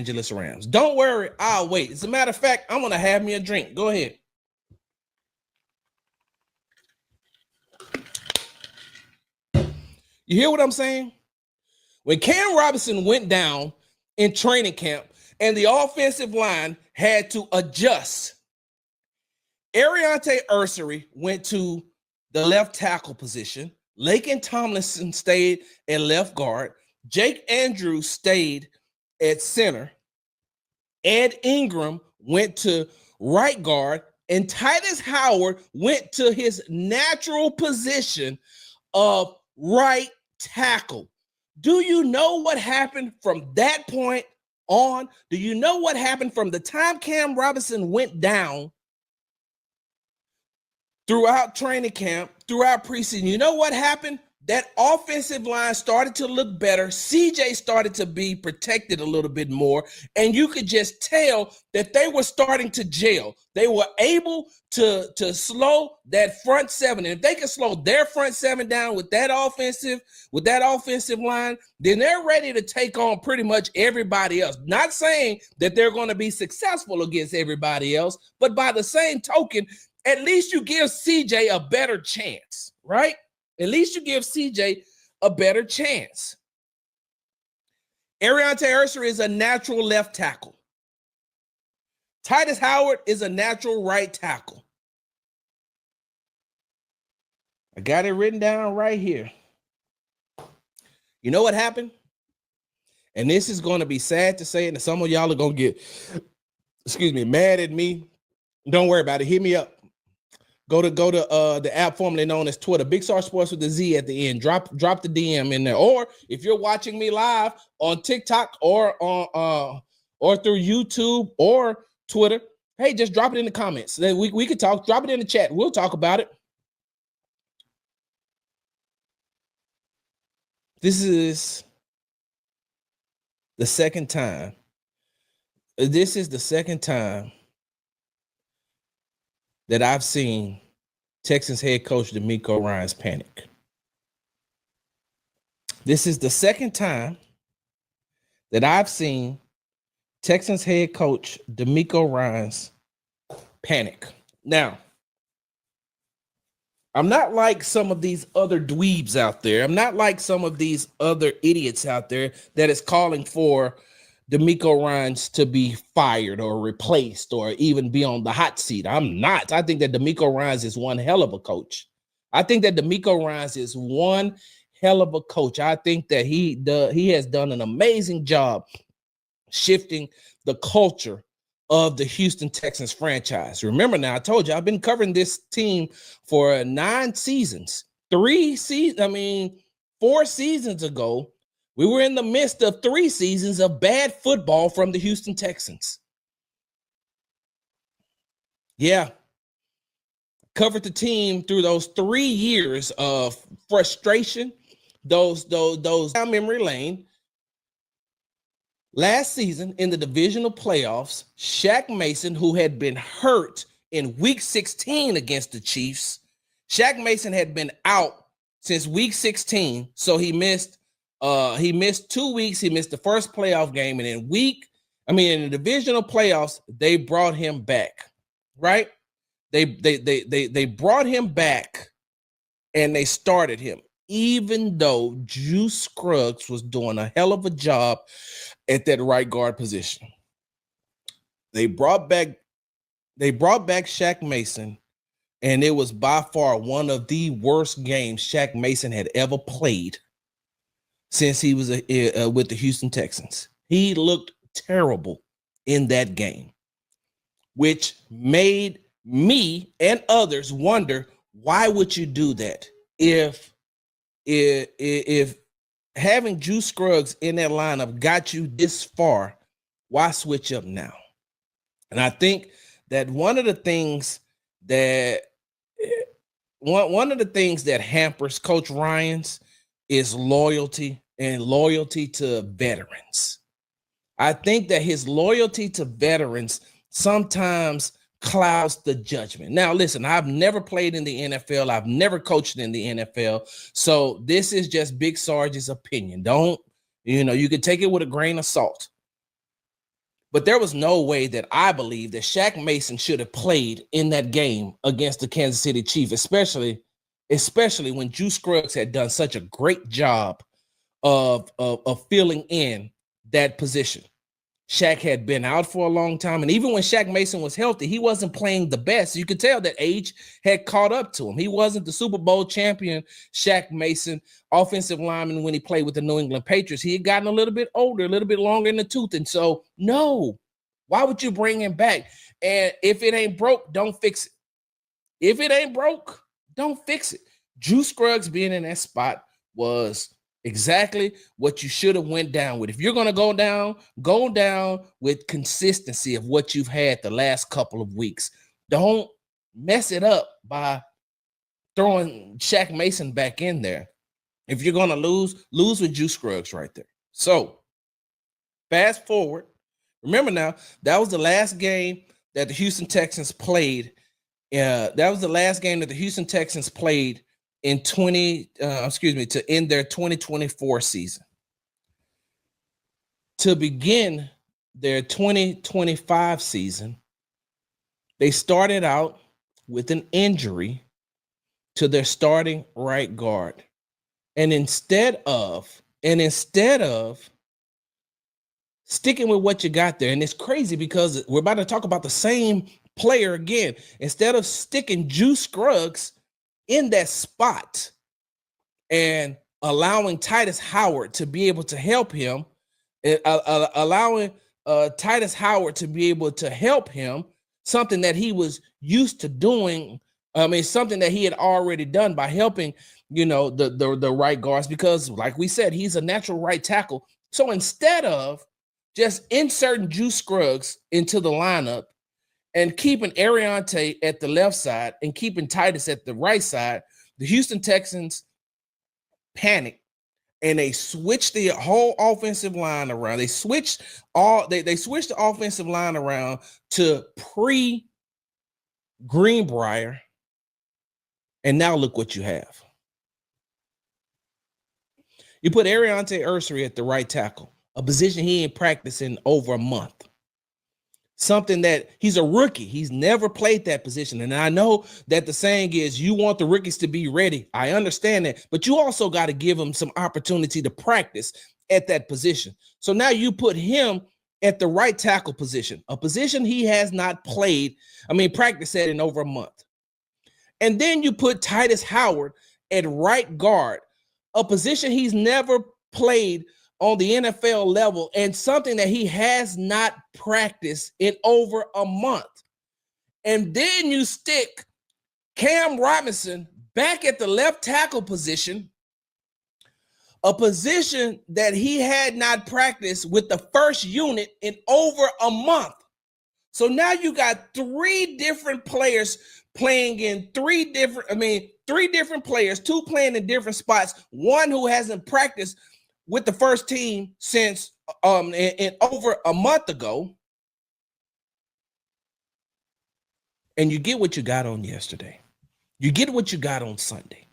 Angeles Rams. Don't worry, I'll wait. As a matter of fact, I'm going to have me a drink. Go ahead. You hear what I'm saying? When Cam Robinson went down in training camp and the offensive line had to adjust, Ariante Ursery went to the left tackle position. Laken Tomlinson stayed at left guard. Jake Andrews stayed at center. Ed Ingram went to right guard. And Titus Howard went to his natural position of right tackle. Do you know what happened from that point on? Do you know what happened from the time Cam Robinson went down throughout training camp, throughout preseason? You know what happened? That offensive line started to look better. CJ started to be protected a little bit more, and you could just tell that they were starting to gel. They were able to slow that front seven. And if they can slow their front seven down with that offensive line, then they're ready to take on pretty much everybody else. Not saying that they're going to be successful against everybody else, but by the same token, at least you give CJ a better chance, right? At least you give CJ a better chance. Ariante Ursery is a natural left tackle. Titus Howard is a natural right tackle. I got it written down right here. You know what happened? And this is going to be sad to say, and some of y'all are going to get, mad at me. Don't worry about it. Hit me up. Go to the app formerly known as Twitter, Big Sarge Sports with the Z at the end. Drop the DM in there. Or if you're watching me live on TikTok or on or through YouTube or Twitter, hey, just drop it in the comments. Then we could talk. Drop it in the chat. We'll talk about it. This is the second time. This is the second time that I've seen Texans head coach DeMeco Ryans panic. This is the second time that I've seen Texans head coach DeMeco Ryans panic. Now, I'm not like some of these other dweebs out there. I'm not like some of these other idiots out there that is calling for DeMeco Ryans to be fired or replaced or even be on the hot seat. I'm not. I think that DeMeco Ryans is one hell of a coach. I think that DeMeco Ryans is one hell of a coach. I think that he has done an amazing job shifting the culture of the Houston Texans franchise. Remember now, I told you I've been covering this team for 9 seasons. 4 seasons ago, we were in the midst of 3 seasons of bad football from the Houston Texans. Yeah. Covered the team through those 3 years of frustration, those down memory lane. Last season in the divisional playoffs, Shaq Mason, who had been hurt in week 16 against the Chiefs, Shaq Mason had been out since week 16, so he missed 2 weeks. He missed the first playoff game, and in the divisional playoffs, they brought him back, right? They brought him back, and they started him, even though Juice Scruggs was doing a hell of a job at that right guard position. They brought back Shaq Mason, and it was by far one of the worst games Shaq Mason had ever played since he was with the Houston Texans. He looked terrible in that game, which made me and others wonder, why would you do that? If having Juice Scruggs in that lineup got you this far, why switch up now? And I think that one of the things that hampers Coach Ryans is loyalty to veterans. I think that his loyalty to veterans sometimes clouds the judgment. Now, listen, I've never played in the NFL. I've never coached in the NFL. So this is just Big Sarge's opinion. You can take it with a grain of salt. But there was no way that I believe that Shaq Mason should have played in that game against the Kansas City Chiefs, especially when Juice Scruggs had done such a great job of filling in that position. Shaq had been out for a long time, and even when Shaq Mason was healthy, he wasn't playing the best. You could tell that age had caught up to him. He wasn't the Super Bowl champion Shaq Mason, offensive lineman, when he played with the New England Patriots. He had gotten a little bit older, a little bit longer in the tooth, and so, no. Why would you bring him back? And if it ain't broke, don't fix it. If it ain't broke, don't fix it. Juice Scruggs being in that spot was exactly what you should have went down with. If you're going to go down with consistency of what you've had the last couple of weeks. Don't mess it up by throwing Shaq Mason back in there. If you're going to lose with Juice Scruggs right there. So, fast forward. Remember now, that was the last game that the Houston Texans played. That was the last game that the Houston Texans played in to end their 2024 season. To begin their 2025 season, they started out with an injury to their starting right guard. And instead of sticking with what you got there, and it's crazy because we're about to talk about the same player again. Instead of sticking Juice Scruggs in that spot and allowing Titus Howard to be able to help him, allowing Titus Howard to be able to help him, something that he was used to doing. Something that he had already done by helping, the right guards, because like we said, he's a natural right tackle. So instead of just inserting Juice Scruggs into the lineup and keeping Ariante at the left side and keeping Titus at the right side, the Houston Texans panicked and they switched the whole offensive line around. They switched the offensive line around to pre-Greenbrier, and now look what you have. You put Ariante Ursery at the right tackle, a position he ain't practiced in over a month. Something that he's a rookie. He's never played that position. And I know that the saying is you want the rookies to be ready. I understand that, but you also got to give them some opportunity to practice at that position. So now you put him at the right tackle position, a position he has not practiced at in over a month. And then you put Titus Howard at right guard, a position he's never played on the NFL level, and something that he has not practiced in over a month. And then you stick Cam Robinson back at the left tackle position, a position that he had not practiced with the first unit in over a month. So now you got three different players playing in three different players, two playing in different spots, one who hasn't practiced with the first team since in over a month ago. And you get what you got on yesterday. You get what you got on Sunday.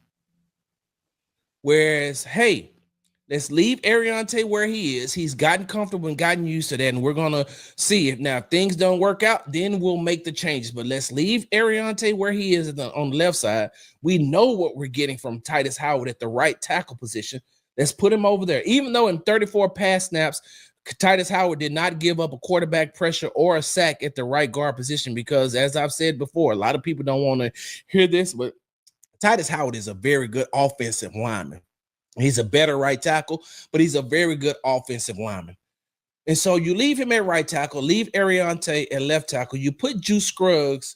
Whereas, hey, let's leave Ariante where he is. He's gotten comfortable and gotten used to that. And we're going to see if things don't work out, then we'll make the changes. But let's leave Ariante where he is on the left side. We know what we're getting from Titus Howard at the right tackle position. Let's put him over there. Even though in 34 pass snaps, Titus Howard did not give up a quarterback pressure or a sack at the right guard position, because as I've said before, a lot of people don't want to hear this, but Titus Howard is a very good offensive lineman. He's a better right tackle, but he's a very good offensive lineman. And so you leave him at right tackle, leave Ariante at left tackle, you put Juice Scruggs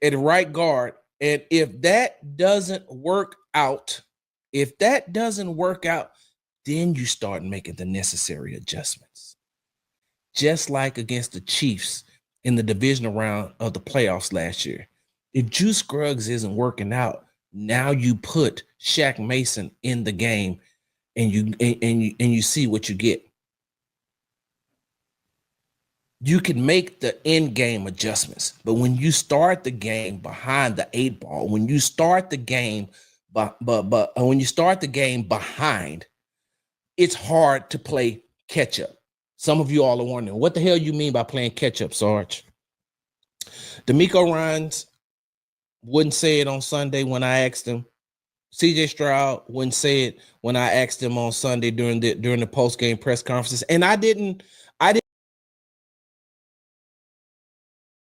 at right guard, and if that doesn't work out, then you start making the necessary adjustments. Just like against the Chiefs in the divisional round of the playoffs last year. If Juice Scruggs isn't working out, now you put Shaq Mason in the game and you see what you get. You can make the end game adjustments, but when you start the game behind the 8 ball, when you start the game when you start the game behind, it's hard to play catch up. Some of you all are wondering, what the hell you mean by playing catch up, Sarge? D'Amico Ryans wouldn't say it on Sunday when I asked him. CJ Stroud wouldn't say it when I asked him on Sunday during the post-game press conferences. And I didn't